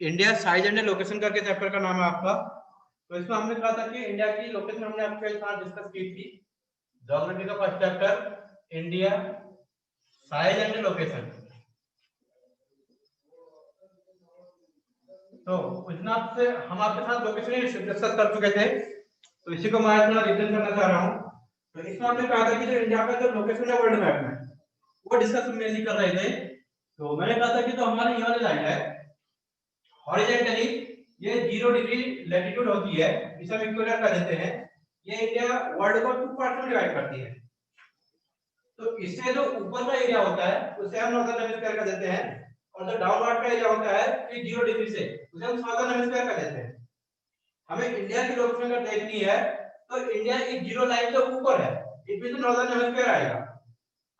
India size and location करके chapter का नाम है आपका। तो इसमें हमने कहा था कि इंडिया की लोकेशन हमने आपके साथ डिस्कस की थी। ज्योग्राफी का first chapter India size and location. तो उसमें आपसे हम आपके साथ लोकेशन डिस्कस कर चुके थे, तो इसी को मैं थोड़ा रिवीजन करना चाह रहा हूँ। तो इसमें हमने कहा था कि जो इंडिया का जो लोकेशन है वर्ल्ड मैप में वो डिस्कस मेनली कर रहे थे। तो मैंने कहा था कि जो हमारी ये वाली लाइन है हॉरिजॉन्टली ये 0 डिग्री लैटिट्यूड होती है, इसे हम इक्वेटर कह देते हैं। ये इंडिया वर्ल्ड को 2 पार्ट में डिवाइड करती है। तो इससे जो ऊपर का एरिया होता है उसे हम नॉर्दर्न हेमिस्फीयर कह देते हैं, और जो डाउनवर्ड का एरिया होता है ये 0 डिग्री से उसे हम साउदर्न हेमिस्फीयर कह देते हैं। हमें इंडिया की लोकेशन अगर देखनी है तो इंडिया इस जीरो लाइन से ऊपर है, इट मींस नॉर्दर्न हेमिस्फीयर आएगा।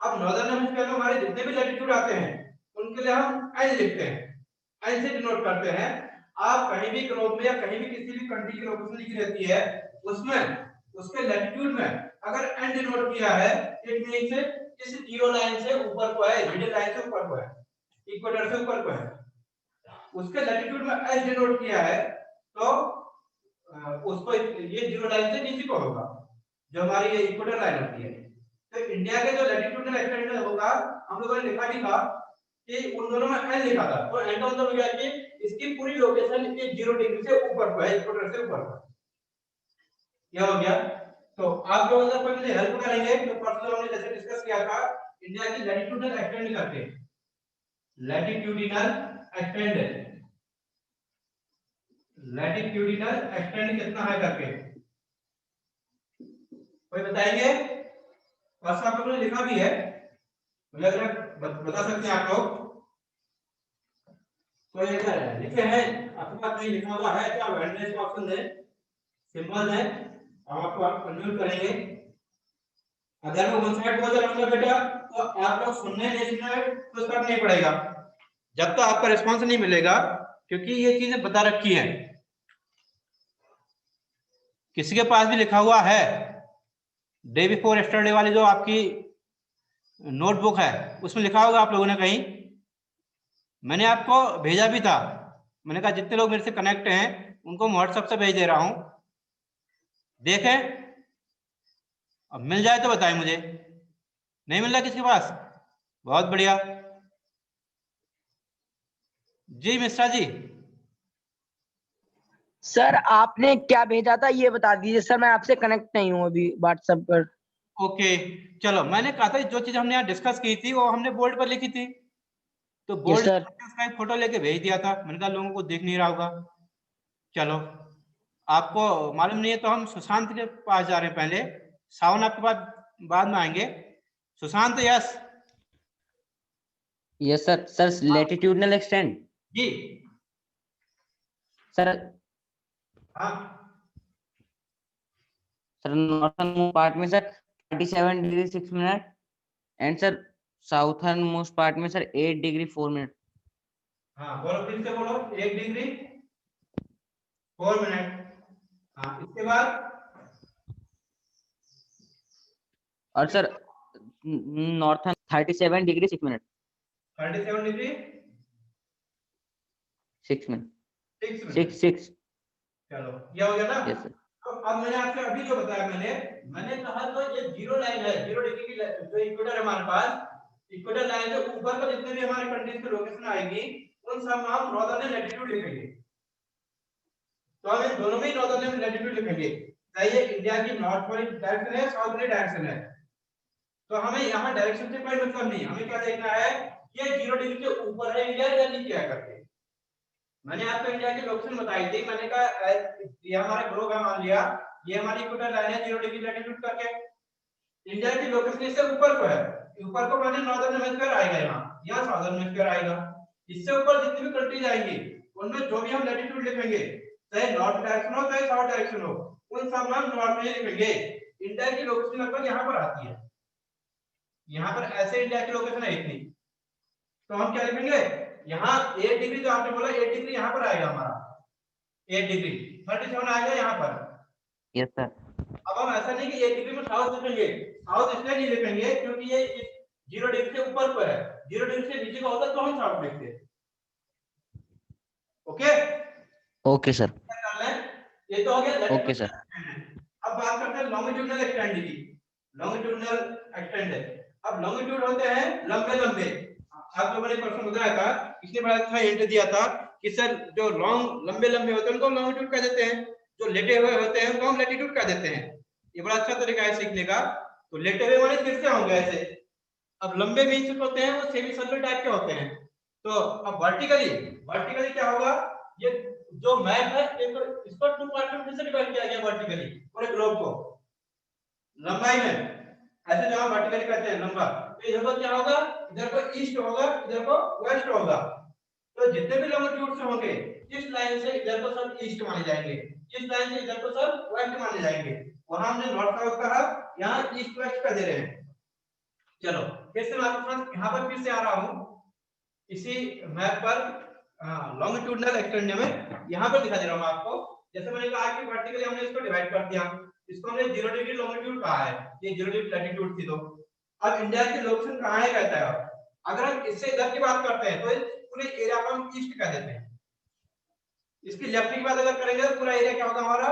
अब नॉर्दर्न हेमिस्फीयर में हमारे जितने भी लैटिट्यूड आते हैं उनके लिए हम एन लिखते हैं, एन से डिनोट करते हैं। आप कहीं भी ग्लोब में या कहीं भी किसी भी कंट्री की लोकेशन लिखी रहती है उसमें उसके लैटिट्यूड में अगर एन डिनोट किया है इट मींस इस जीरो लाइन से ऊपर को है, मिडिल लाइन से ऊपर को है, इक्वेटर से ऊपर को है। उसके लैटिट्यूड में एन डिनोट किया है तो उसको ये जीरो लाइन से नीचे को होगा, जो हमारी ये इक्वेटर लाइन होती है। तो इंडिया के जो लैटिट्यूडनल एक्सटेंड होगा हम लोगों ने लिखा भी था कि उन दोनों में एन लिखा था, तो एन का मतलब हो गया कि इसकी पूरी लोकेशन ये 0 डिग्री से ऊपर को है, इक्वेटर से ऊपर को। क्या हो गया? तो आप लोग अगर कोई मुझे हेल्प करेंगे तो परसों हमने जैसे डिस्कस किया था इंडिया की लैटिट्यूडनल एक्सटेंड करके, लैटिट्यूडनल एक्सटेंड कितना है करके कोई बताएंगे? परसों आप लोगों ने लिखा भी है, मुझे अगर बता सकते हैं आप लोग तो ये लिखे हैं आपके पास कहीं लिखा हुआ है क्या? वेंडेज का ऑप्शन है, सिंबल है, हम आपको कन्वर्ट करेंगे। अगर मैं वन साइड बोल रहा हूं बेटा तो आप लोग सुनने नहीं सुनने तो फर्क नहीं पड़ेगा जब तक आपका रिस्पांस नहीं मिलेगा, क्योंकि ये चीजें बता रखी है। किसी के पास भी लिखा हुआ है डे बिफोर यस्टरडे वाली जो आपकी नोटबुक है उसमें लिखा होगा आप लोगों ने कहीं, मैंने आपको भेजा भी था। मैंने कहा जितने लोग मेरे से कनेक्ट हैं उनको मैं व्हाट्सएप से भेज दे रहा हूं, देखें। अब मिल जाए तो बताएं मुझे। नहीं मिल रहा किसी के पास? बहुत बढ़िया जी। मिश्रा जी सर आपने क्या भेजा था ये बता दीजिए सर, मैं आपसे कनेक्ट नहीं हूँ अभी व्हाट्सएप पर। ओके चलो, मैंने कहा था जो चीज हमने यहाँ डिस्कस की थी वो हमने बोर्ड पर लिखी थी, तो बोर्ड उसका एक फोटो लेके भेज दिया था। मैंने कहा लोगों को दिख नहीं रहा होगा। चलो आपको मालूम नहीं है तो हम सुशांत के पास जा रहे हैं पहले, सावन आपके पास बाद में आएंगे। Sushant yes yes sir. Sir latitudinal extent जी सर। हाँ सर नॉर्थर्न पार्ट में sir 37 degree 6 minute and sir southernmost part में सर 8 डिग्री 4 मिनट। हाँ बोलो फिर से बोलो, 1 डिग्री 4 मिनट। हाँ इसके बाद और sir northern 37 degree 6 minute 37 degree 6 minute 6 चलो ये हो गया ना। Yes sir. तो अब मैंने आपसे अभी जो बताया मैंने कहा तो ये जीरो लाइन है, 0 डिग्री की जो इक्वेटर है हमारे पास, इक्वेटर लाइन के ऊपर का जितने भी हमारे कंट्रीज की लोकेशन आएगी उन सब में हम नॉर्दर्न लैटिट्यूड लिखेंगे। तो हम इन दोनों में नॉर्दर्न लैटिट्यूड लिखेंगे, चाहे इंडिया की नॉर्थ वाली डायरेक्शन है साउथ वाली डायरेक्शन है। तो हमें यहाँ डायरेक्शन से कोई मतलब नहीं, हमें क्या देखना है ये 0 डिग्री के ऊपर है इंडिया या नीचे है करके। मैंने आपको इंडिया की लोकेशन बताई थी, मैंने कहा ये हमारा ग्लोब है, मान लिया ये हमारी इक्वेटर लाइन है 0 डिग्री लैटिट्यूड करके। इंडिया की लोकेशन इससे ऊपर को है, ऊपर को माने नॉर्दर्न हेमिस्फीयर आएगा, यहाँ साउदर्न हेमिस्फीयर आएगा। इससे ऊपर जितनी भी कंट्रीज आएंगी उनमें जो भी हम लैटिट्यूड लिखेंगे, चाहे नॉर्थ डायरेक्शन हो चाहे साउथ डायरेक्शन हो, उन सब में हम नॉर्थ में लिखेंगे। इंडिया की लोकेशन लगभग यहाँ पर आती है, यहाँ पर ऐसे इंडिया की लोकेशन है इतनी, तो हम क्या लिखेंगे यहाँ 8 डिग्री जो आपने बोला 8 डिग्री यहाँ पर आएगा हमारा, 8 डिग्री 37 आएगा यहाँ पर। Yes sir. अब हम ऐसा नहीं कि 8 डिग्री में साउथ लिखेंगे, साउथ इसलिए नहीं लिखेंगे क्योंकि ये 0 डिग्री से ऊपर पर है, 0 डिग्री से नीचे का होता तो हम साउथ लिखते। Okay okay sir. कर लें, ये तो हो गया ओके सर। अब बात करते हैं लॉन्गिट्यूडनल एक्सटेंड की। लॉन्गिट्यूडनल एक्सटेंड है, अब लॉन्गिट्यूड होते हैं लंबे लंबे। आप लोगों ने प्रश्न बताया था, इसने बड़ा अच्छा हिंट दिया था कि सर जो लॉन्ग लंबे लंबे होते हैं उनको लॉन्गिट्यूड कह देते हैं, जो लेटे हुए होते हैं उनको हम लैटिट्यूड कह देते हैं। ये बड़ा अच्छा तरीका है सीखने का। तो लेटे हुए माने फिर से होंगे ऐसे। अब लंबे मीन्स होते हैं वो सेमी सर्कल टाइप के होते हैं। तो अब वर्टिकली, वर्टिकली क्या होगा, ये जो मैप है एक इसको 2 पार्ट में फिर से डिवाइड किया गया वर्टिकली पूरे ग्लोब को लंबाई में, ऐसे जो हम वर्टिकली कहते हैं लंबा। तो इधर को क्या होगा, इधर को ईस्ट होगा, इधर को वेस्ट होगा। तो जितने भी लॉन्गिट्यूड्स होंगे इस लाइन से इधर को सब ईस्ट माने जाएंगे, इस लाइन से इधर को सब वेस्ट माने जाएंगे। वहां हमने नॉर्थ साउथ कहा, यहाँ ईस्ट वेस्ट कर दे रहे हैं। चलो फिर से मैं आपके साथ यहाँ पर फिर से आ रहा हूँ इसी मैप पर लॉन्गिट्यूडनल एक्सटेंड में यहाँ पर दिखा दे रहा हूँ आपको। जैसे मैंने कहा कि वर्टिकली हमने इसको डिवाइड कर दिया, इसको हमने 0 डिग्री लॉन्गिट्यूड कहा है, ये 0 डिग्री लैटिट्यूड थी। तो अब इंडिया की लोकेशन कहाँ है कहता है। अगर हम इससे इधर की बात करते हैं तो पूरे एरिया को हम ईस्ट कह देते हैं। इसकी लेफ्ट की बात अगर करेंगे तो पूरा एरिया क्या होगा हमारा,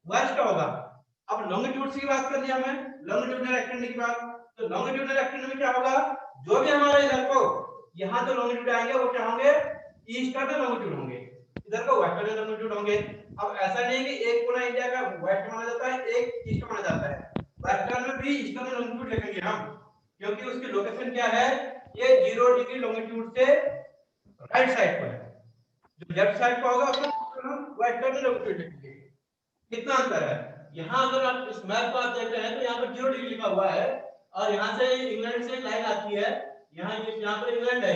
वेस्ट होगा। अब लॉन्गिट्यूड की बात कर लिया मैं, लॉन्गिट्यूडनल एक्सटेंड की बात। तो लॉन्गिट्यूडनल एक्सटेंड में क्या होगा, जो भी हमारे इधर को यहाँ तो लॉन्गिट्यूड आएंगे वो क्या होंगे, ईस्टर्न लॉन्गिट्यूड होंगे, इधर को वेस्टर्न लॉन्गिट्यूड होंगे। अब ऐसा नहीं है कि एक पूरा इंडिया का वेस्ट माना जाता है एक ईस्ट माना जाता है, वेस्टर्न में भी ईस्टर्न लॉन्गिट्यूड लिखेंगे हम, क्योंकि उसकी लोकेशन क्या है, ये 0 डिग्री लॉन्गिट्यूड से राइट साइड पर है। जो लेफ्ट साइड पर होगा उसको हम वेस्टर्न लॉन्गिट्यूड लिखेंगे। कितना अंतर है, यहाँ अगर आप इस मैप को आप देख रहे हैं तो यहाँ पर 0 डिग्री लिखा हुआ है, और यहाँ से इंग्लैंड से लाइन आती है, यहाँ पर इंग्लैंड है,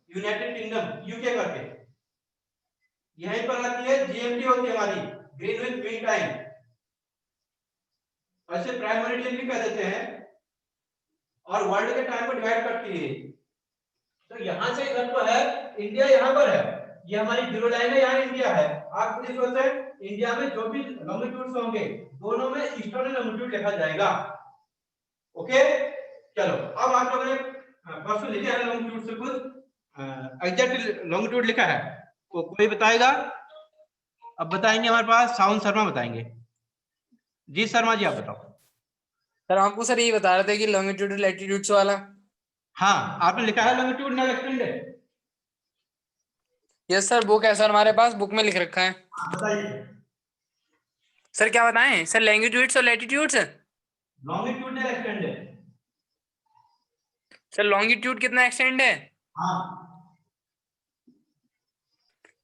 यूनाइटेड किंगडम यूके करके, यहीं पर आती है जीएमटी होती है हमारी, ग्रीनविच मीन टाइम, ऐसे प्राइम मेरिडियन भी कह देते हैं, और वर्ल्ड के टाइम को डिवाइड करती है। तो यहाँ से इधर को है, इंडिया यहाँ पर है, ये हमारी जीरो लाइन है, यहाँ इंडिया है। आप खुद सोचते हैं इंडिया में जो भी लॉन्गिट्यूड्स होंगे दोनों में ईस्टर्न लॉन्गिट्यूड लिखा जाएगा। ओके चलो, अब आप लोगों ने परसों लिखा है लॉन्गिट्यूड से कुछ एग्जैक्ट लॉन्गिट्यूड लिखा है, तो कोई बताएगा? अब बताएंगे हमारे पास साउंड शर्मा बताएंगे। जी शर्मा जी आप बताओ। सर हमको सर ये बता रहे थे कि लॉन्गिट्यूड लैटिट्यूड्स वाला। हाँ आपने लिखा है longitudinal extend. Yes sir, book है सर हमारे पास, बुक में लिख रखा है। बताइए सर क्या बताएं सर, लॉन्गिट्यूड्स और latitudes. Longitudinal extend sir longitude कितना एक्सटेंड है? हाँ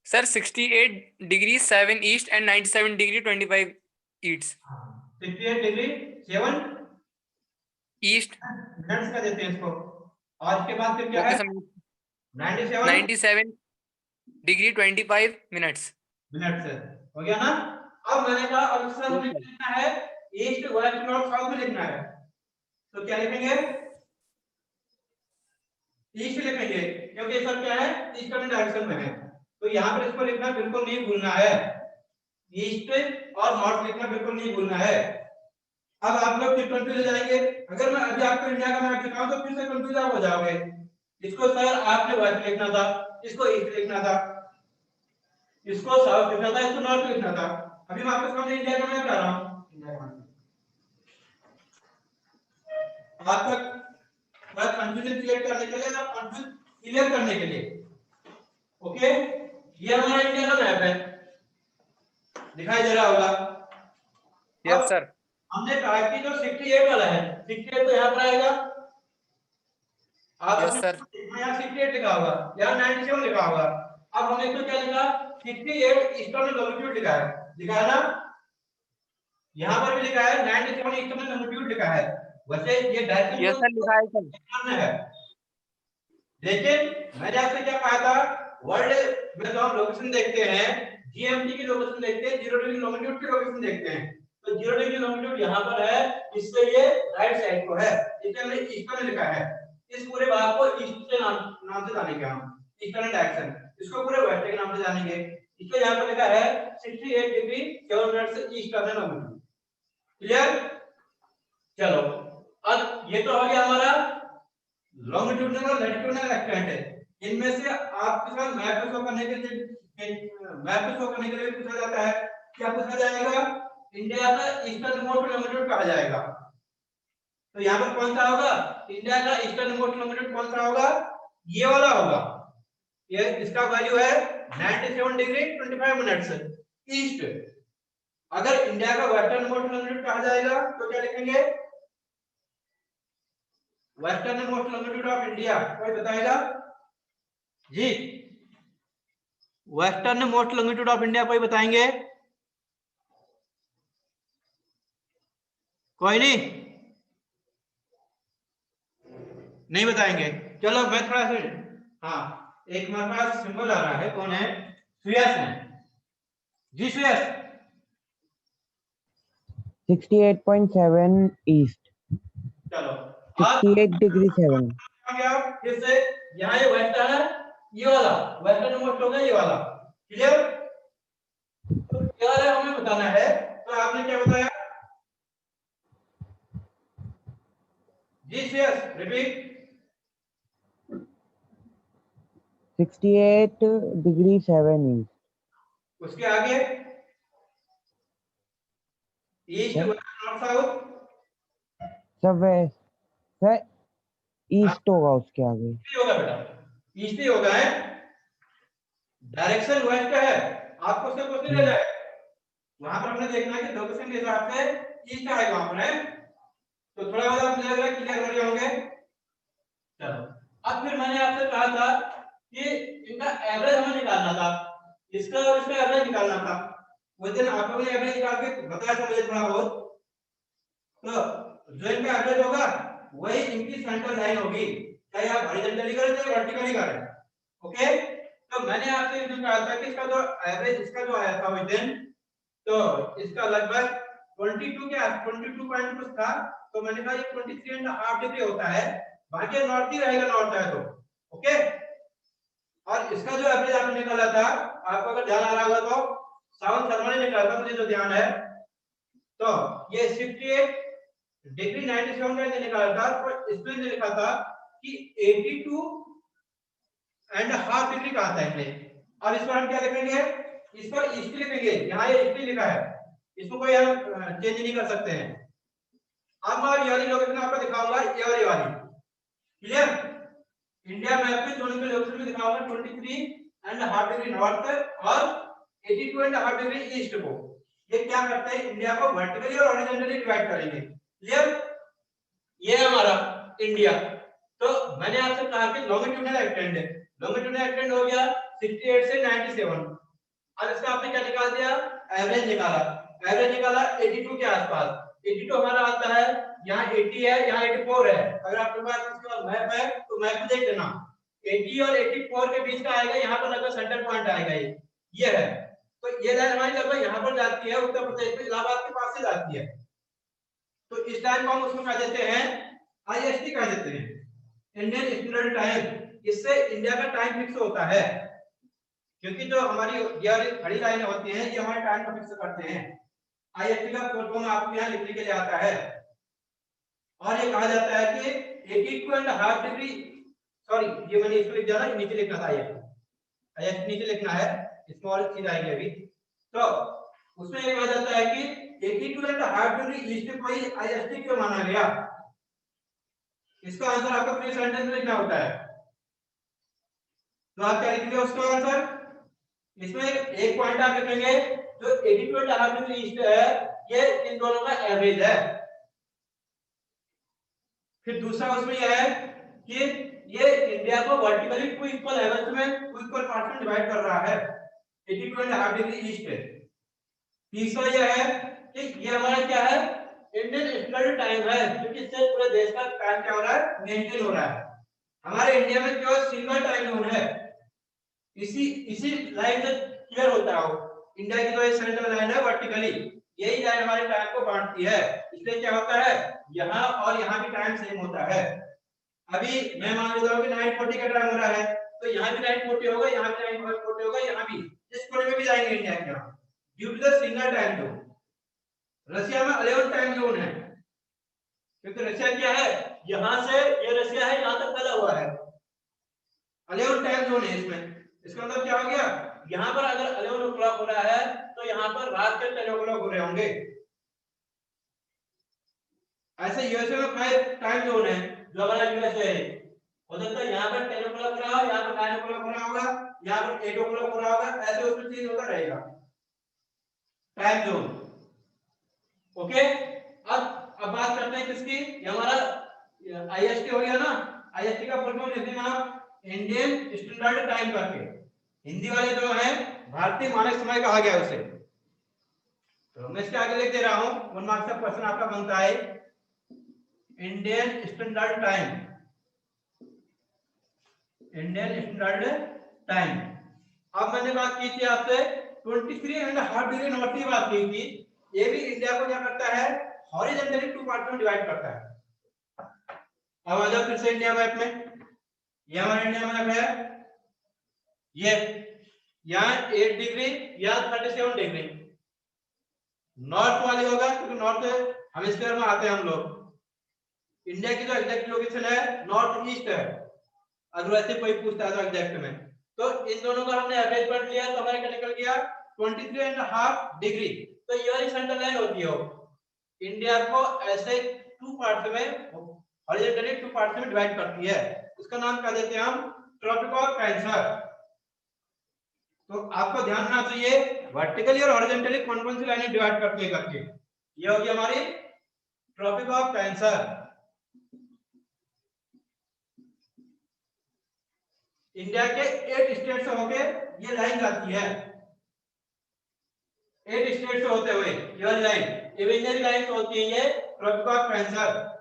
sir 68 degree 7 east and 97 degree 25 east. 68 degree 7 east minutes का देते हैं इसको, और इसके बाद फिर क्या है 97 डिग्री 25 मिनट्स। मिनट्स हो गया ना। अब मैंने कहा अब इसका हमें लिखना है ईस्ट वेस्ट नॉर्थ साउथ में लिखना है, तो क्या लिखेंगे, ईस्ट लिखेंगे, क्योंकि सर क्या है ईस्टर्न डायरेक्शन में है, तो यहाँ पर इसको लिखना बिल्कुल नहीं भूलना है, ईस्ट और नॉर्थ लिखना बिल्कुल नहीं भूलना है। अब आप लोग फिर कंफ्यूज हो जाएंगे, अगर मैं अभी आपको इंडिया का मैप दिखाऊं तो फिर से कंफ्यूज आप हो जाओगे, इसको सर आपने वेस्ट लिखना था, इसको ईस्ट लिखना था, इसको साउथ लिखना था, इसको नॉर्थ लिखना था। अभी मैं आपके सामने इंडिया का मैप ला रहा हूं, आप तक मैं कंफ्यूजन क्लियर करने के लिए ना कंफ्यूज क्लियर करने के लिए। ओके ये हमारा इंडिया का मैप है, दिखाई दे रहा होगा। Yes sir. हमने कहा कि जो 68 वाला है 68 तो यहाँ पर आएगा, आप यस सर। यहाँ 68 लिखा होगा, यहाँ 97 लिखा होगा। अब हमने इसको क्या लिखा 68 ईस्टर्न लॉन्गिट्यूड लिखा है ना, यहाँ पर भी लिखा है 97 ईस्टर्न लॉन्गिट्यूड लिखा है। वैसे ये डायरेक्शन यस सर लिखा है सर, है, लेकिन मैंने आपसे क्या कहा था, वर्ल्ड में जो हम लोकेशन देखते हैं जीएमटी की लोकेशन देखते हैं, 0 डिग्री लॉन्गिट्यूड की लोकेशन देखते हैं, तो 0 डिग्री लॉन्गिट्यूड यहाँ पर है, इससे ये राइट साइड को है, इसलिए हमने ईस्टर्न लिखा है। इस पूरे भाग को ईस्ट से नाम से जानेंगे हम, ईस्टर्न डायरेक्शन, इसको पूरे वेस्ट के नाम से जानेंगे। इसलिए यहाँ पर लिखा है 68 डिग्री 7 मिनट से ईस्टर्न लॉन्गिट्यूड। क्लियर? चलो अब ये तो हो गया हमारा लॉन्गिट्यूडनल और लैटिट्यूडनल एक्सटेंट है। इनमें से आपके साथ मैप शो करने के लिए पूछा जाता है। क्या पूछा जाएगा? इंडिया का ईस्टर्न मोस्ट लॉन्गिट्यूड कहा जाएगा। तो यहाँ पर कौन सा होगा? इंडिया का ईस्टर्न मोस्ट लॉन्गिट्यूड कौन सा होगा? ये वाला होगा। ये इसका वैल्यू है 97 डिग्री 25 मिनट्स ईस्ट। अगर इंडिया का वेस्टर्न मोस्ट लॉन्गिट्यूड कहा जाएगा तो क्या लिखेंगे? Westernmost longitude of India कोई बताएगा जी? Westernmost longitude of India कोई बताएंगे? कोई नहीं बताएंगे। चलो मैं थोड़ा सा, हाँ एक हमारे पास सिंबल आ रहा है, कौन है? सुयस है जी। सुयस 68.7 ईस्ट, चलो 68 डिग्री 7। आप फिर से यहाँ ये वेस्टर्न है, ये वाला वेस्टर्न मोस्ट होगा, ये वाला क्लियर? तो क्या है हमें बताना है। तो आपने क्या बताया जी? सुयस रिपीट। 68 degree 7 east. उसके आगे ईस्ट, क्या? West, north, south. सब सर ईस्ट होगा उसके आगे। ईस्ट ही होगा बेटा, ईस्ट ही होगा है। डायरेक्शन वेस्ट है, आपको उससे कुछ नहीं लेना है। वहां पर हमने देखना है कि लोकेशन के हिसाब से ईस्ट आएगा वहां पर है। तो थोड़ा बहुत आप क्लियर कर होंगे। चलो अब फिर मैंने आपसे कहा था कि इनका एवरेज हमें निकालना था, इसका और इसका एवरेज निकालना था। वो दिन आप लोगों ने एवरेज निकाल के बताया था मुझे थोड़ा बहुत। तो जो इनका एवरेज होगा वही इनकी सेंट्रल लाइन होगी, चाहे आप हॉरिजॉन्टली करें चाहे वर्टिकली करें। ओके, तो मैंने आपसे ये कहा था कि इसका जो एवरेज इसका जो आया था वो दिन, तो इसका लगभग 22 के 22 पॉइंट कुछ था। तो मैंने कहा ये 23.5 डिग्री होता है, बाकी नॉर्थ ही रहेगा, नॉर्थ है तो ओके। और इसका जो एवरेज आपने निकाला था, आपको अगर ध्यान आ रहा होगा तो साउथ शर्मा ने निकाला था, मुझे जो ध्यान है। तो ये 68 डिग्री 97 का निकाला था। तो इसमें लिखा था कि 82.5 डिग्री कहा था इसने। अब इस पर हम क्या लिखेंगे? इस पर ईस्ट लिखेंगे, यहाँ ये ईस्ट लिखा है, इसको कोई हम चेंज नहीं कर सकते हैं। अब मैं ये वाली लोकेशन आपको दिखाऊंगा, ये वाली क्लियर? इंडिया मैप में जो इनके लोकेशन में दिखाऊंगा 23.5 डिग्री नॉर्थ और 82.5 डिग्री ईस्ट को। ये क्या करते हैं? इंडिया को वर्टिकली और हॉरिजॉन्टली डिवाइड करेंगे। क्लियर? ये है हमारा इंडिया। तो मैंने आपसे कहा कि लॉन्गिट्यूडनल एक्सटेंड है, लॉन्गिट्यूडनल एक्सटेंड हो गया 68 से 97। अब इसका आपने क्या निकाल दिया? एवरेज निकाला। एवरेज निकाला 82 के आसपास। 82 हमारा आता है, यहाँ 80 है, यहाँ 84 है। अगर आपके पास इसका मैप है तो मैप में देख लेना, 80 और 84 के बीच का आएगा, यहाँ पर लगभग सेंटर पॉइंट आएगा ये है। तो ये लाइन हमारी लगभग यहाँ पर जाती है, उत्तर प्रदेश में इलाहाबाद के पास से जाती है। तो इस लाइन को हम उसमें कह देते हैं आईएसटी कह देते हैं, इंडियन स्टैंडर्ड टाइम। इससे इंडिया का टाइम फिक्स होता है, क्योंकि जो हमारी ये खड़ी लाइनें होती हैं ये हमारे टाइम को फिक्स करते हैं। आईएसटी का फुल फॉर्म आपको यहाँ लिखने के लिए आता है। और ये कहा जाता है कि 82.5 डिग्री, सॉरी ये मैंने इसको लिख दिया, नीचे लिखना था, आईएसटी नीचे लिखना है, इसमें और चीज आएगी अभी। तो उसमें ये कहा जाता है कि 82.5 डिग्री ईस्ट को ही आईएसटी क्यों माना गया? इसका आंसर आपको फ्री सेंटेंस में लिखना होता है। तो आप क्या लिखेंगे उसका आंसर? इसमें एक पॉइंट आप लिखेंगे जो 82.5 डिग्री ईस्ट है, ये इन दोनों का एवरेज है। फिर दूसरा उसमें यह है कि ये इंडिया को वर्टिकली टू इक्वल लेवल्स में टू इक्वल पार्ट्स में डिवाइड कर रहा है, 82.5 डिग्री ईस्ट है। तीसरा यह है कि ये हमारा क्या है? इंडियन स्टैंडर्ड टाइम है, क्योंकि इससे पूरे देश का टाइम क्या हो रहा है? मेंटेन हो रहा है। हमारे इंडिया में केवल सिंगल टाइम जोन है, इसी लाइन से क्लियर होता है। इंडिया की जो ये सेंट्रल लाइन है वर्टिकली, यही लाइन हमारे टाइम को बांटती है। इसलिए क्या होता है? यहाँ और यहाँ की टाइम सेम होता है। अभी मैं मान लेता हूँ कि 9:40 का टाइम हो रहा है, तो यहाँ भी 9:40 होगा, यहाँ भी 9:40 होगा, यहाँ भी इस कोने में भी जाएंगे इंडिया के यहाँ, due to the single time zone. Russia में 11 टाइम जोन है, क्योंकि रशिया क्या है? यहाँ से ये रशिया है, यहाँ तक फैला हुआ है। 11 टाइम जोन है इसमें। इसका मतलब क्या हो गया, यहाँ पर अगर 11 o'clock हो रहा है तो यहाँ पर रात के 10 o'clock हो रहे होंगे। ऐसे यूएसए में 5 टाइम जोन है जो हमारा यूएसए है। हो सकता है यहाँ पर 10 o'clock हो रहा हो, यहाँ पर 9 o'clock हो रहा होगा, यहाँ पर 8 o'clock हो रहा होगा, ऐसे उसमें चेंज होता रहेगा टाइम जोन। ओके, अब बात करते हैं किसकी, ये हमारा आईएसटी हो गया ना। आईएसटी का फुल फॉर्म लिखते हैं आप इंडियन स्टैंडर्ड टाइम करके। हिंदी वाले जो है भारतीय मानक समय कहा गया उसे। तो मैं इसके आगे लिख दे रहा हूं, 1 मार्क्स का क्वेश्चन आपका बनता है Indian standard time. Indian standard time. अब मैंने बात की थी आपसे 23.5 डिग्री नॉर्थ की बात की थी। ये भी इंडिया को क्या करता है, हॉरिजॉन्टली 2 पार्ट में डिवाइड करता है। अब आ जाओ फिर से इंडिया मैप में। ये हमारा इंडिया मैप है, ये यहाँ 8 डिग्री या 37 डिग्री नॉर्थ वाली होगा, क्योंकि नॉर्थ हेमिस्फीयर में आते हैं हम लोग। इंडिया की जो एग्जैक्ट लोकेशन है नॉर्थ ईस्ट है, अगर वैसे कोई पूछता है तो एग्जैक्ट में। तो इन दोनों का हमने एवरेज पढ़ लिया तो हमारा क्या निकल गया 23.5 डिग्री। तो ये वाली सेंट्रल लाइन होती है, इंडिया को ऐसे 2 पार्ट में हॉरिजॉन्टली 2 पार्ट में डिवाइड करती है। उसका नाम क्या देते हैं हम, ट्रॉपिक ऑफ कैंसर। तो आपको ध्यान रखना चाहिए वर्टिकली और हॉरिजॉन्टली कौन कौन सी लाइनें डिवाइड करती है करके। ये होगी हमारी ट्रॉपिक ऑफ कैंसर। इंडिया के 8 स्टेट से होके ये लाइन जाती है, 8 स्टेट से होते हुए ये वाली लाइन, इमेजिनरी लाइन होती है ये ट्रॉपिक ऑफ कैंसर।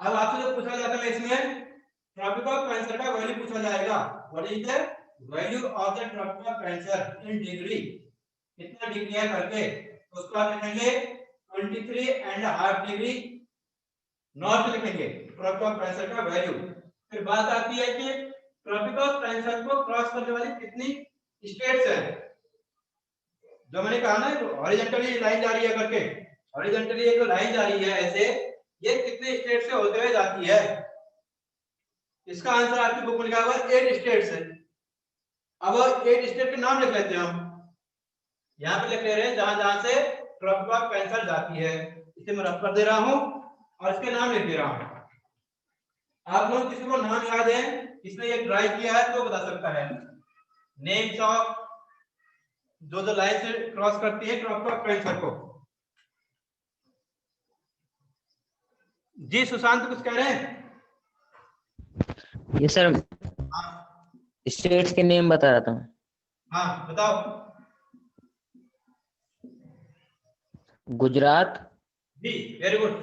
अब आपसे जो पूछा जाता है इसमें ट्रॉपिक ऑफ कैंसर का वैल्यू पूछा जाएगा। What is the value of the tropic of cancer in degree, कितना डिग्री है करके। तो उसको आप लिखेंगे 23.5 डिग्री नॉर्थ लिखेंगे ट्रॉपिक ऑफ कैंसर का वैल्यू। फिर बात आती है कि ट्रॉपिक ऑफ कैंसर को क्रॉस करने वाली कितनी स्टेट्स हैं। जो मैंने कहा ना हॉरिजॉन्टली लाइन जा रही है करके, हॉरिजॉन्टली एक लाइन जा रही है ऐसे, ये कितने स्टेट से होते हुए जाती है। इसका आंसर आपकी बुक में लिखा हुआ है 8 स्टेट्स है। अब 8 स्टेट के नाम लिख लेते हैं हम, यहाँ पे लिख ले रहे हैं जहां जहां से ट्रॉपिक ऑफ कैंसर जाती है। इसे मैं रफ कर दे रहा हूं और इसके नाम लिख दे रहा हूं। आप लोग किसी को नाम याद है, किसने ये ट्राई किया है तो बता सकता है। नेम्स ऑफ जो लाइन से क्रॉस करती है ट्रॉपिक ऑफ कैंसर को। जी सुशांत कुछ कह रहे हैं? ये सर स्टेट्स के नेम बता रहा था। हाँ बताओ। गुजरात, जी वेरी गुड।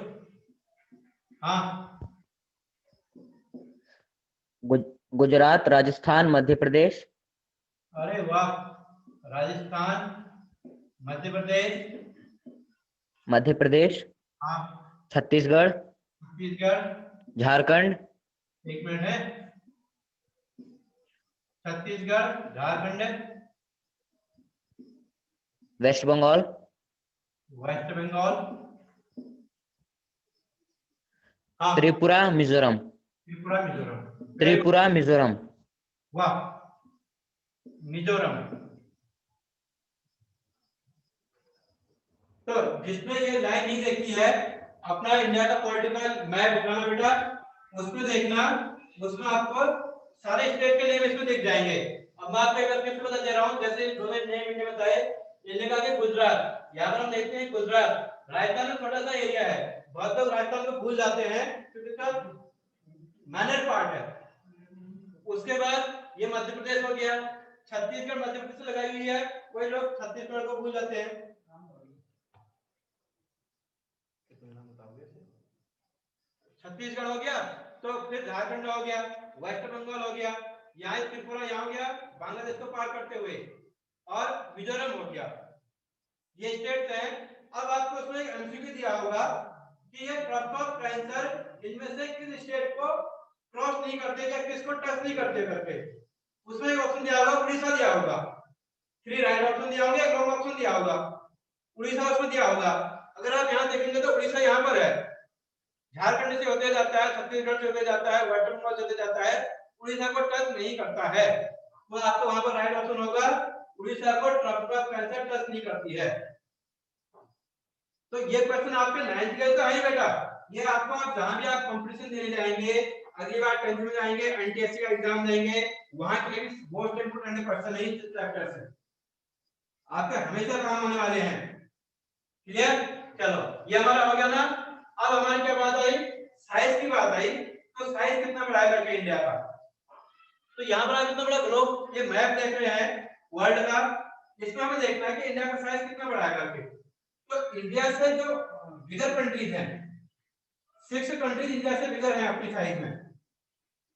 हाँ गुजरात, राजस्थान, मध्य प्रदेश। अरे वाह, राजस्थान, मध्य प्रदेश, मध्य प्रदेश, हाँ छत्तीसगढ़, छत्तीसगढ़, झारखंड, 1 मिनट है, छत्तीसगढ़, झारखंड, वेस्ट बंगाल, वेस्ट बंगाल, हाँ त्रिपुरा, मिजोरम। त्रिपुरा, मिजोरम। त्रिपुरा, मिजोरम। वाह, मिजोरम। तो जिसमें ये लाइन नहीं देखी है, अपना इंडिया का पॉलिटिकल मैप उठाना बेटा, उसमें देखना, उसमें आपको सारे स्टेट के नेम इसमें दिख जाएंगे। अब मैं आपको एक करके बता दे रहा हूँ, जैसे जो नेम इंडिया बताए, इंडिया का कि गुजरात, यहाँ पर हम देखते हैं गुजरात, राजस्थान में छोटा सा एरिया है, बहुत लोग राजस्थान को भूल जाते हैं क्योंकि इसका मैनर पार्ट है। उसके बाद ये मध्य प्रदेश हो गया, छत्तीसगढ़ मध्य प्रदेश से लगाई हुई है, कोई लोग छत्तीसगढ़ को भूल जाते हैं। छत्तीसगढ़ हो गया, तो फिर झारखंड हो गया, वेस्ट बंगाल हो गया, यहाँ त्रिपुरा यहाँ हो गया बांग्लादेश को पार करते हुए, और मिजोरम हो गया। ये स्टेट्स हैं। अब आपको उसमें एक एमसीक्यू दिया होगा कि ये ट्रॉपिक ऑफ कैंसर इनमें से किस स्टेट को क्रॉस नहीं करते या किसको टच नहीं करते करके। उसमें एक ऑप्शन दिया होगा, उड़ीसा दिया होगा, 3 राइट ऑप्शन दिया होगा, एक रॉन्ग ऑप्शन दिया होगा, उड़ीसा उसमें दिया होगा। अगर आप यहाँ देखेंगे तो उड़ीसा यहाँ पर है, झारखंड से होते जाता है, छत्तीसगढ़ से होते जाता है, वेस्ट बंगाल से होते जाता है, उड़ीसा को टच नहीं करता है, तो आपको वहां पर राइट ऑप्शन होगा उड़ीसा को ट्रॉपिकल कैंसर टच नहीं करती है। तो ये क्वेश्चन आपके 9th के तो है ही बेटा, ये आपको आप जहां भी आप कंपटीशन देने जाएंगे, अगली बार 10th में जाएंगे, एनटीएससी का एग्जाम देंगे, वहां के लिए मोस्ट इंपोर्टेंट क्वेश्चन है इस चैप्टर से, आपके हमेशा काम आने वाले हैं। क्लियर? चलो ये हमारा हो गया ना। अब हमारी क्या बात आई, साइज की बात आई। तो साइज कितना बड़ा है करके इंडिया का, तो यहाँ पर आप इतना बड़ा ग्लोब, ये मैप देख रहे हैं वर्ल्ड का, इसमें हमें देखना है कि इंडिया का साइज कितना बड़ा है करके। तो इंडिया से जो बिगर कंट्रीज हैं, 6 कंट्रीज इंडिया से बिगर हैं अपनी साइज में,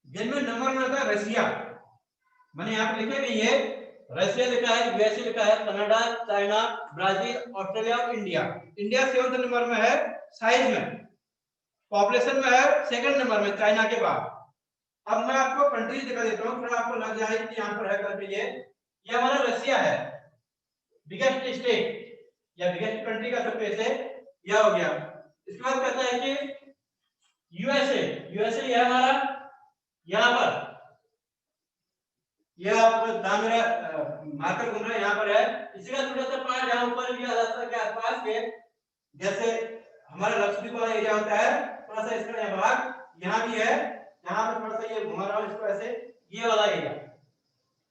जिनमें नंबर में आता है रशिया, मैंने यहाँ पे लिखे भी है, रशिया लिखा है, यूएसए लिखा है, कनाडा, चाइना, ब्राजील, ऑस्ट्रेलिया और इंडिया। इंडिया 7वें नंबर में है साइज में, पॉपुलेशन में है 2nd नंबर में चाइना के बाद। अब मैं आपको कंट्रीज दिखा देता हूँ, थोड़ा आपको लग जाए कि यहाँ पर है करके। ये हमारा रशिया है, बिगेस्ट स्टेट या बिगेस्ट कंट्री का सकते से, यह हो गया। इसके बाद कहता है कि यूएसए, यूएसए ये है हमारा यहाँ पर, ये आप दाम मेरा मार्कर घूम रहा है यहाँ पर है। इसी का थोड़ा सा पार्ट यहाँ ऊपर भी अलास्का के आसपास के, जैसे हमारा लक्षद्वीप वाला एरिया होता है, थोड़ा सा इसका भाग यहाँ भी है, यहाँ पे थोड़ा सा ये घुमा रहा हूँ इसको ऐसे, ये वाला एरिया,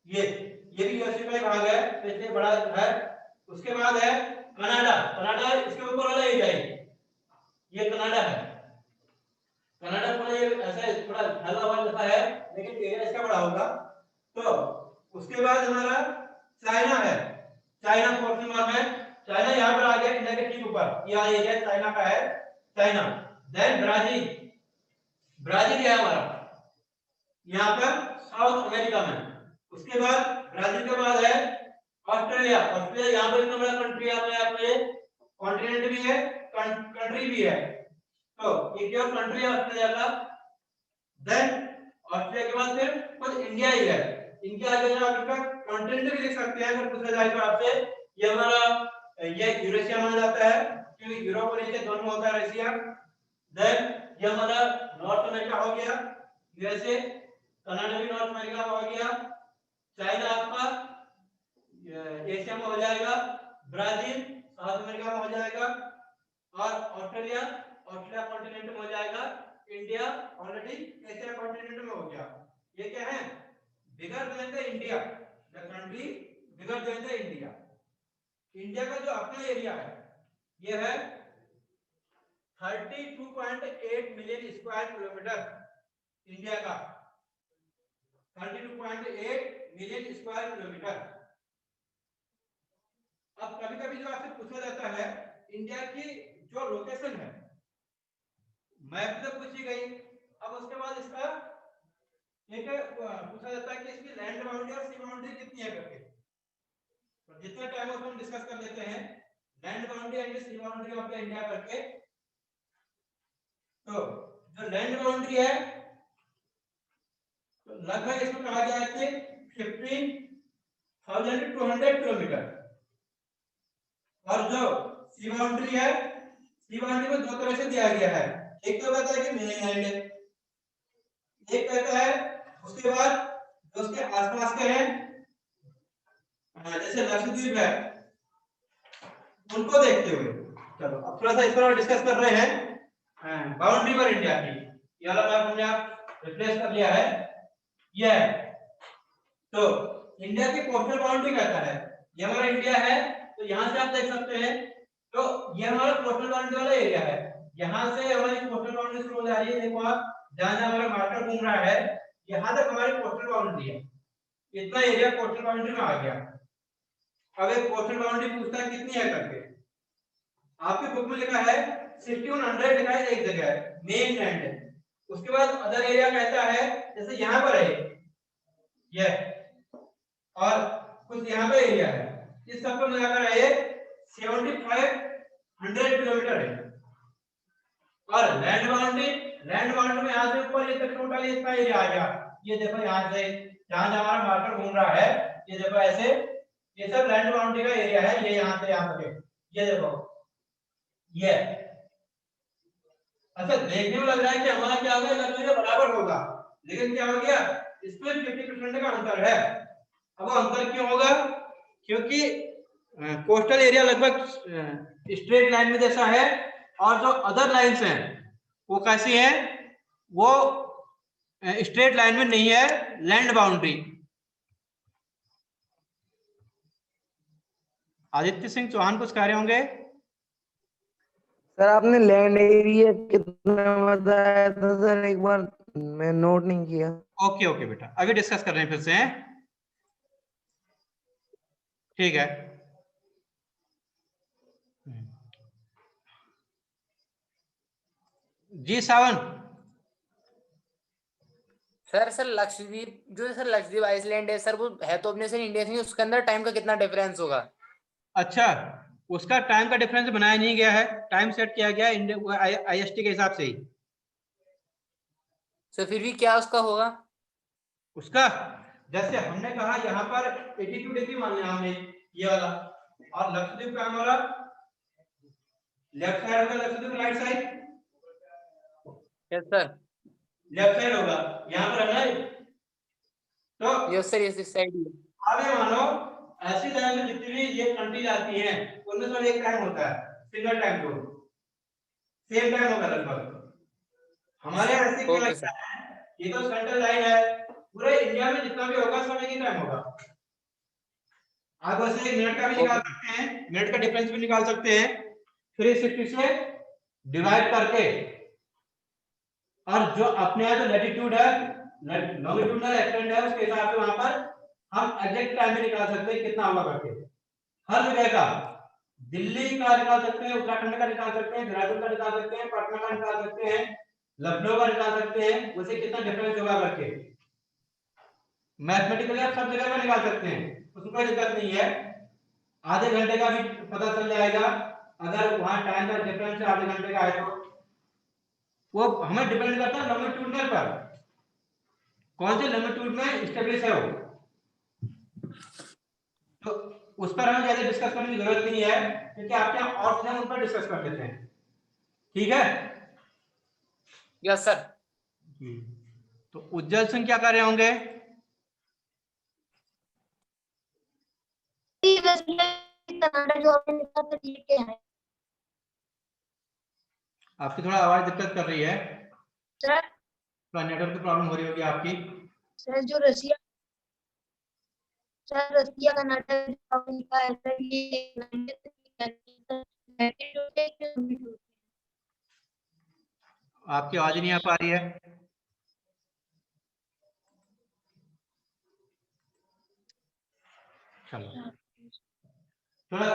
ये भी यूएसए का भाग है, तो इसलिए बड़ा है। उसके बाद है कनाडा, कनाडा इसके ऊपर वाला एरिया है, ये कनाडा है। कनाडा थोड़ा ये ऐसे थोड़ा फैला हुआ जैसा है, लेकिन एरिया इसका बड़ा होगा। तो उसके बाद हमारा चाइना है, चाइना 4th नंबर में, चाइना यहाँ पर आ गया इंडिया के ठीक ऊपर, यह एरिया चाइना का है, चाइना। देन ब्राजील, ब्राजील है हमारा यहाँ पर साउथ अमेरिका में। उसके बाद ब्राजील के बाद है ऑस्ट्रेलिया, ऑस्ट्रेलिया यहाँ पर इतना बड़ा कंट्री आता है, आपके कॉन्टिनेंट भी है, कंट्री भी है, तो एक और कंट्री है ऑस्ट्रेलिया का। देन ऑस्ट्रेलिया के बाद फिर खुद इंडिया ही है, इनके आगे आप इसका कॉन्टिनेंट भी लिख सकते हैं अगर पूछा जाए तो आपसे। ये हमारा ये यूरेशिया माना जाता है, क्योंकि यूरोप और एशिया दोनों होता है रशिया। देन ये हमारा नॉर्थ अमेरिका हो गया, यूएसए, कनाडा भी नॉर्थ अमेरिका हो गया, चाइना आपका एशिया में हो जाएगा, ब्राजील साउथ अमेरिका में हो जाएगा, और ऑस्ट्रेलिया, ऑस्ट्रेलिया कॉन्टिनेंट में हो जाएगा, इंडिया ऑलरेडी एशिया कॉन्टिनेंट में हो गया। ये क्या है, bigger than the India, the country bigger than the India. India का जो अपना एरिया है ये है 32.8 मिलियन स्क्वायर किलोमीटर, इंडिया का 32.8 मिलियन स्क्वायर किलोमीटर। अब कभी कभी जो आपसे पूछा जाता है इंडिया की जो लोकेशन है, मैप से पूछी गई, अब उसके बाद इसका एक पूछा जाता है कि इसकी लैंड बाउंड्री और सी बाउंड्री कितनी है करके। तो जितने टाइम उसको हम डिस्कस कर लेते हैं land boundary and sea boundary of India करके। तो जो लैंड बाउंड्री है तो लगभग इसको कहा गया है कि 15,200 किलोमीटर, और जो सी बाउंड्री है, सी बाउंड्री को दो तरह से दिया गया है, एक तो कहता है कि मेन लैंड, एक कहता है उसके बाद जो उसके आसपास के हैं जैसे लक्षद्वीप है उनको देखते हुए। चलो अब थोड़ा सा इस पर डिस्कस कर रहे हैं बाउंड्री पर इंडिया की, ये वाला मैप हमने आप रिप्लेस कर लिया है, ये है। तो इंडिया की कोस्टल बाउंड्री कहता है, ये हमारा इंडिया है, तो यहाँ से आप देख सकते हैं, तो ये हमारा कोस्टल बाउंड्री वाला एरिया है, यहाँ से हमारी कोस्टल बाउंड्री शुरू हो जा रही है, देखो आप जहां जहां हमारा मार्कर घूम रहा है यहाँ तक हमारी कोस्टल बाउंड्री है, इतना एरिया कोस्टल बाउंड्री में आ गया। अब एक कोस्टल बाउंड्री पूछता है कितनी है करके, आपके बुक में लिखा है 6100 लिखा है एक जगह मेन लैंड, उसके बाद अदर एरिया कहता है जैसे यहाँ पर है ये, और कुछ यहाँ पे एरिया है, इस सब को मिलाकर है 7500 किलोमीटर है। और लैंड बाउंड्री में यहाँ से ऊपर ये तक टोटल इतना एरिया आ गया, ये देखो यहाँ से जहां जहां हमारा मार्कर घूम रहा है, ये देखो ऐसे, ये सब लैंड बाउंड्री का एरिया है, ये यहाँ से यहाँ तक, ये देखो ये। अच्छा देखने में लग रहा है कि हमारा क्या होगा, लगभग बराबर होगा, लेकिन क्या हो गया इसमें 50% का अंतर है। अब वो अंतर क्यों होगा? क्योंकि कोस्टल एरिया लगभग स्ट्रेट लाइन में जैसा है, और जो अदर लाइंस हैं वो कैसी है, वो स्ट्रेट लाइन में नहीं है, लैंड बाउंड्री। आदित्य सिंह चौहान कुछ कह रहे होंगे? सर आपने लैंड एरिया कितना बताया था सर, एक बार मैं नोट नहीं किया। ओके ओके बेटा, अभी डिस्कस कर रहे हैं फिर से, हैं? ठीक है। जी सावन। सर लक्षद्वीप, जो सर लक्षद्वीप आइसलैंड है सर, वो है तो अपने से इंडिया से, उसके अंदर टाइम का कितना डिफरेंस होगा? अच्छा, उसका टाइम का डिफरेंस बनाया नहीं गया है, टाइम सेट किया गया है IST के हिसाब से ही। सर फिर भी क्या उसका होगा? उसका जैसे हमने कहा यहाँ पर 82 डिग्री मान लिया हमने, ये वाला, और लक्षद्वीप का हमारा लेफ्ट साइड होगा, Lakshadweep right side, yes sir. Left side होगा, यहाँ पर है ना। तो यस सर, यस, इस साइड। आगे मानो ऐसी टाइम में जितनी भी ये कंट्रीज आती हैं, उनमें सब एक टाइम होता है, single time zone, same time होगा लगभग। हमारे यहाँ ऐसे क्या लगता है, ये तो सेंट्रल लाइन है, पूरे इंडिया में जितना भी होगा सब एक ही टाइम होगा। आप वैसे एक मिनट का भी निकाल सकते हैं, मिनट का डिफरेंस भी निकाल सकते हैं 360 से डिवाइड करके, और जो अपने यहाँ जो लैटिट्यूड है, लॉन्गिट्यूडनल एक्सटेंड है, उसके हिसाब से वहां पर हम एग्जैक्ट टाइम में निकाल सकते हैं कितना होगा करके। हर जगह का, दिल्ली का निकाल सकते हैं, उत्तराखंड का निकाल सकते हैं, देहरादून का निकाल सकते हैं, पटना का निकाल सकते हैं, लखनऊ का निकाल सकते हैं, उसे कितना डिफरेंस होगा करके मैथमेटिकली आप सब जगह का निकाल सकते हैं, उसमें कोई दिक्कत नहीं है। आधे घंटे का भी पता चल जाएगा, अगर वहां टाइम का डिफरेंस आधे घंटे का है तो। वो हमें डिपेंड करता है लॉन्गिट्यूडनल पर, कौन से लॉन्गिट्यूड में स्टेब्लिश है वो, तो उस पर हमें ज्यादा डिस्कस करने की जरूरत नहीं है, क्योंकि आपके यहाँ और हैं, उन पर डिस्कस कर लेते हैं। ठीक है? Yes sir. तो उज्जवल सिंह क्या कर रहे होंगे? आपकी थोड़ा आवाज दिक्कत कर रही है सर। थोड़ा नेटवर्क की प्रॉब्लम हो रही होगी आपकी। सर जो रसिया, सर रसिया का नाटक लिखा है सर, ये आपकी आवाज नहीं आ पा रही है। चलो थोड़ा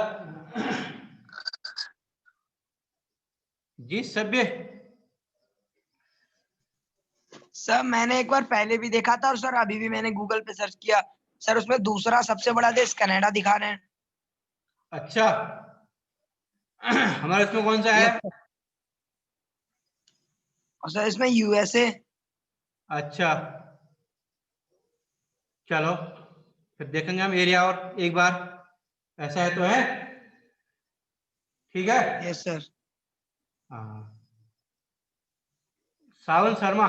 जी सभ्य। सर मैंने एक बार पहले भी देखा था, और सर अभी भी मैंने गूगल पे सर्च किया सर, उसमें दूसरा सबसे बड़ा देश कनाडा दिखा रहे हैं। अच्छा हमारे इसमें कौन सा है? और सर इसमें USA। अच्छा चलो फिर देखेंगे हम एरिया और एक बार, ऐसा है तो है। ठीक है? Yes sir. हाँ सावन शर्मा।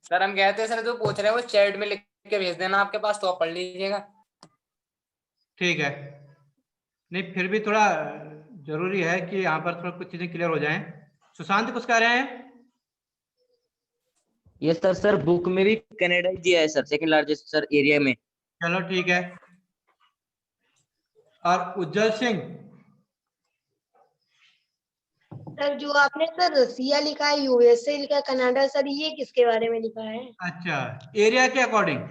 सर हम कहते हैं सर, जो पूछ रहे हैं वो चैट में लिख के भेज देना आपके पास, तो आप पढ़ लीजिएगा। ठीक है, नहीं फिर भी थोड़ा जरूरी है कि यहाँ पर थोड़ा कुछ चीजें क्लियर हो जाएं। सुशांत कुछ कह रहे हैं? यस सर, सर बुक में भी कनाडा ही दिया है sir, second largest sir area में। चलो ठीक है। और उज्जवल सिंह? सर जो आपने सर रसिया लिखा है, USA लिखा है, कनाडा, सर ये किसके बारे में लिखा है? अच्छा एरिया के अकॉर्डिंग।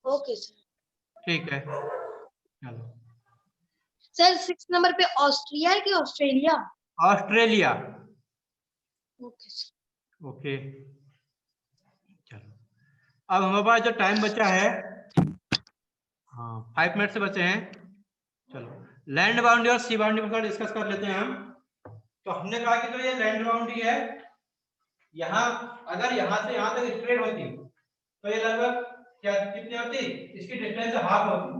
Okay sir. ठीक है चलो। सर 6 नंबर पे ऑस्ट्रिया है कि Australia? Australia. Okay sir. Okay चलो, अब हमारे पास जो टाइम बचा है, हाँ 5 मिनट से बचे हैं। चलो लैंड बाउंड्री और सी बाउंड्री पर डिस्कस कर लेते हैं हम। तो हमने कहा कि जो ये लैंड बाउंड्री है, यहाँ अगर यहाँ से यहाँ तक स्ट्रेट होती तो ये लगभग क्या कितनी होती, इसकी डिस्टेंस हाफ होती,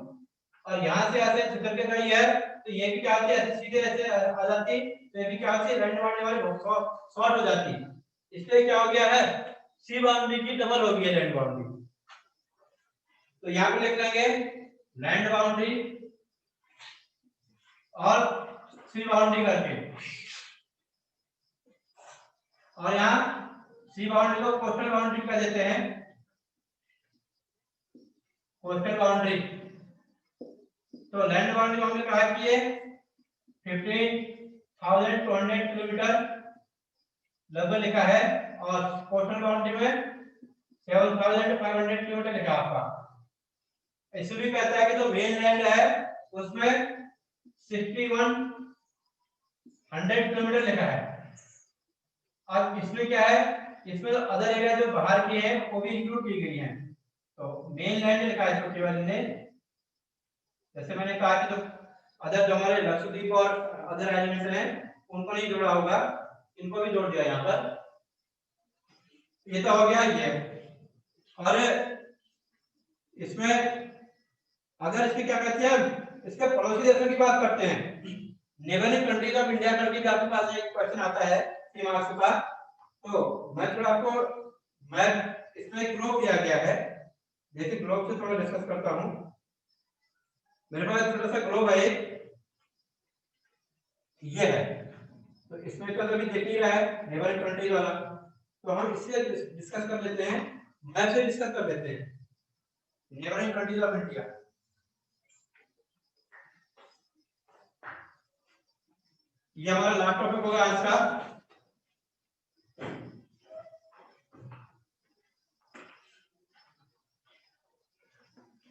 और यहाँ से ऐसे चक्कर के गई है तो ये भी क्या होती है, ऐसे सीधे ऐसे आ जाती, तो ये भी क्या होती है, लैंड बाउंड्री हमारी शॉर्ट हो जाती। इसलिए क्या हो गया है, सी बाउंड्री की डबल होगी ये लैंड बाउंड्री। तो यहाँ पे लिख लेंगे लैंड बाउंड्री और सी बाउंड्री करके, और यहाँ सी बाउंड्री को कोस्टल बाउंड्री कह देते हैं, कोस्टल बाउंड्री। तो लैंड बाउंड्री हमने कहा कि ये 15,200 किलोमीटर लगभग लिखा है, और कोस्टल बाउंड्री में 7,500 किलोमीटर लिखा आपका। इसमें भी कहता है कि जो मेन लैंड है उसमें 6,100 किलोमीटर लिखा है। अब इसमें क्या है, इसमें अदर एरिया जो बाहर के हैं वो भी इंक्लूड की गई हैं। तो मेन लैंड लिखा है छोटी वाली ने, जैसे मैंने कहा कि जो अदर जो हमारे लक्षद्वीप और अदर आइलैंड्स हैं उनको नहीं जोड़ा होगा, इनको भी जोड़ दिया यहाँ पर। ये तो हो गया ये। और इसमें अगर इसकी क्या कहते हैं, इसके पड़ोसी देशों की बात करते हैं, नेबरिंग कंट्रीज ऑफ इंडिया करके भी आपके पास एक क्वेश्चन आता है मार्क्स के पास। तो मैं थोड़ा आपको मैप इसमें ग्लोब दिया गया है, जैसे ग्लोब से थोड़ा डिस्कस करता हूं। मेरे पास छोटा सा ग्लोब है, ये है। तो इसमें तो अभी देख ही रहा है नेबरिंग कंट्रीज वाला, तो हम इससे डिस्कस कर लेते हैं, मैप से डिस्कस कर लेते हैं नेबरिंग कंट्रीज ऑफ इंडिया। ये हमारा लास्ट टॉपिक होगा आज का।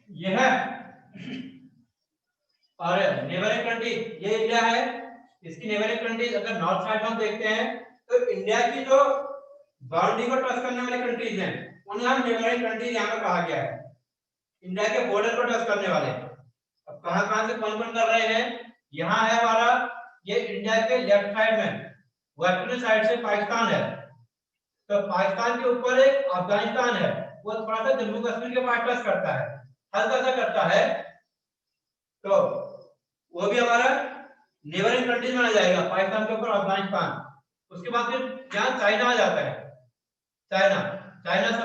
ये है और नेबरिंग कंट्री ये इंडिया है। इसकी नेबरिंग कंट्रीज अगर नॉर्थ साइड में देखते हैं तो इंडिया की जो बाउंड्री को टच करने वाली कंट्रीज हैं उन्हें हम नेबरिंग कंट्रीज यहाँ पे कहा गया है, इंडिया के बॉर्डर को टच करने वाले। अब कहां से कौन कौन कर रहे हैं, यहाँ है हमारा ये इंडिया के लेफ्ट साइड में वेस्टर्न साइड से पाकिस्तान है, तो पाकिस्तान के ऊपर एक अफगानिस्तान है, वो थोड़ा सा जम्मू कश्मीर के पास टच करता है, हल्का सा करता है, तो वो भी हमारा नेबरिंग कंट्री माना जाएगा, पाकिस्तान के ऊपर अफगानिस्तान। उसके बाद फिर यहाँ चाइना आ जाता है, चाइना सब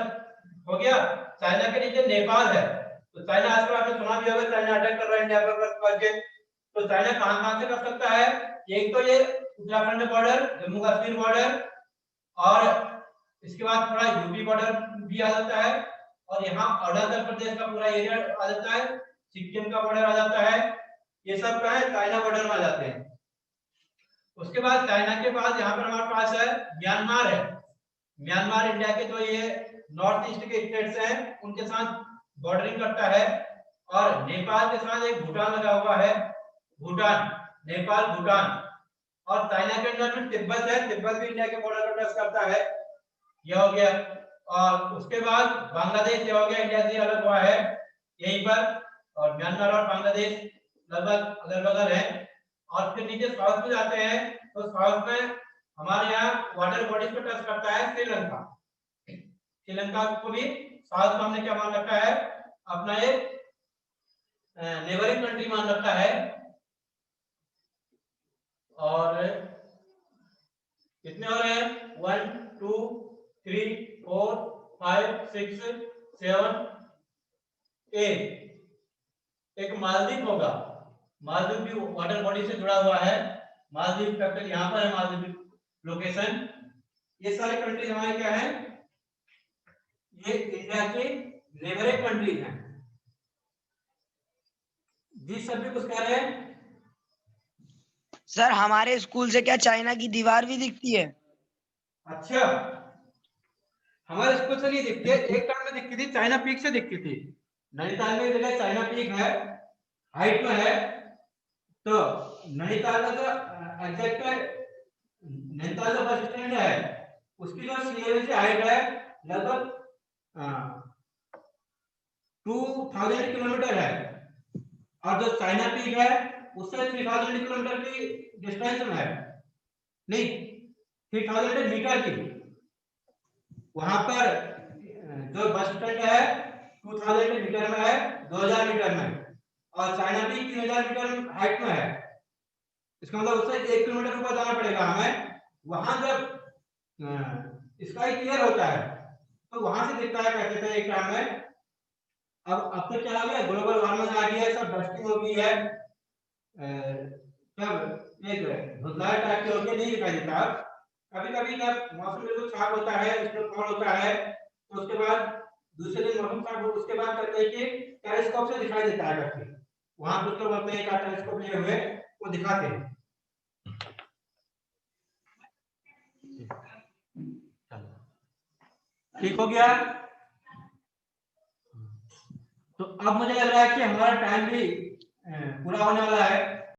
हो गया। चाइना के नीचे नेपाल है, तो चाइना आजकल आपने सुना भी होगा चाइना अटैक कर रहा है इंडिया पर करके। तो चाइना कहां से कर सकता है, एक तो ये उत्तराखंड बॉर्डर, जम्मू कश्मीर बॉर्डर, और इसके बाद थोड़ा यूपी बॉर्डर भी आ जाता है, और यहाँ अरुणाचल प्रदेश का पूरा एरिया आ जाता है, सिक्किम का बॉर्डर आ जाता है, ये सब क्या है चाइना बॉर्डर में आ जाते हैं। उसके बाद चाइना के बाद यहाँ पर हमारे पास है म्यांमार है। म्यांमार इंडिया के जो ये नॉर्थ ईस्ट के स्टेट्स हैं उनके साथ बॉर्डरिंग करता है, और नेपाल के साथ एक भूटान लगा हुआ है, भूटान, नेपाल, भूटान, और चाइना के अंदर में तिब्बत है, तिब्बत भी इंडिया के बॉर्डर को टच करता है, यह हो गया। और उसके बाद बांग्लादेश ये हो गया, इंडिया से अलग हुआ है यहीं पर, और म्यांमार और बांग्लादेश लगभग अगल बगल है। और फिर नीचे साउथ में जाते हैं, तो साउथ में हमारे यहाँ वाटर बॉडीज को टच करता है श्रीलंका। श्रीलंका को भी साउथ में हमने क्या मान रखा है, अपना एक नेबरिंग कंट्री मान रखा है। और कितने हो रहे हैं, 1 2 3 4 5 6 7 8। एक मालदीव होगा, मालदीव भी वाटर बॉडी से जुड़ा हुआ है, मालदीव कैपिटल यहाँ पर है, मालदीव लोकेशन। ये सारे कंट्रीज हमारे क्या है, ये इंडिया के नेबरिंग कंट्रीज हैं। जी सर भी कुछ कह रहे हैं? सर हमारे स्कूल से क्या चाइना की दीवार भी दिखती है? अच्छा, हमारे स्कूल से नहीं दिखती है, एक टाइम में दिखती थी, चाइना पीक से दिखती थी। नैनीताल में जगह चाइना पीक है, हाइट में है, तो नैनीताल का जो एग्जैक्ट नैनीताल जो बस स्टैंड है उसकी जो सी लेवल से हाइट है लगभग 2000 किलोमीटर है, और जो चाइना पीक है उससे 3000 किलोमीटर की डिस्टेंस में है, नहीं 3000 मीटर की। वहां पर जो बस स्टैंड है 2000 मीटर में है, 2000 मीटर में, और चाइना पीक 3000 मीटर हाइट में है। इसका मतलब उससे 1 किलोमीटर ऊपर जाना पड़ेगा हमें। वहां जब स्काई क्लियर होता है तो वहां से दिखता है कहते थे एक टाइम में। अब तो क्या हो गया, ग्लोबल वार्मिंग आ गई है, सब डस्टिंग हो गई है, तब एक धुंधला टाइप की होके नहीं दिखाई देता। कभी कभी जब मौसम बिल्कुल साफ होता है, स्नोफॉल होता है, तो उसके बाद दूसरे दिन मौसम साफ हो, उसके बाद करते हैं कि टेलीस्कोप से दिखाई देता है करके। वहां कुछ लोग होते हैं एक टेलीस्कोप लिए हुए, वो दिखाते हैं। ठीक हो गया। तो अब मुझे लग रहा है कि हमारा टाइम भी पूरा होने वाला है।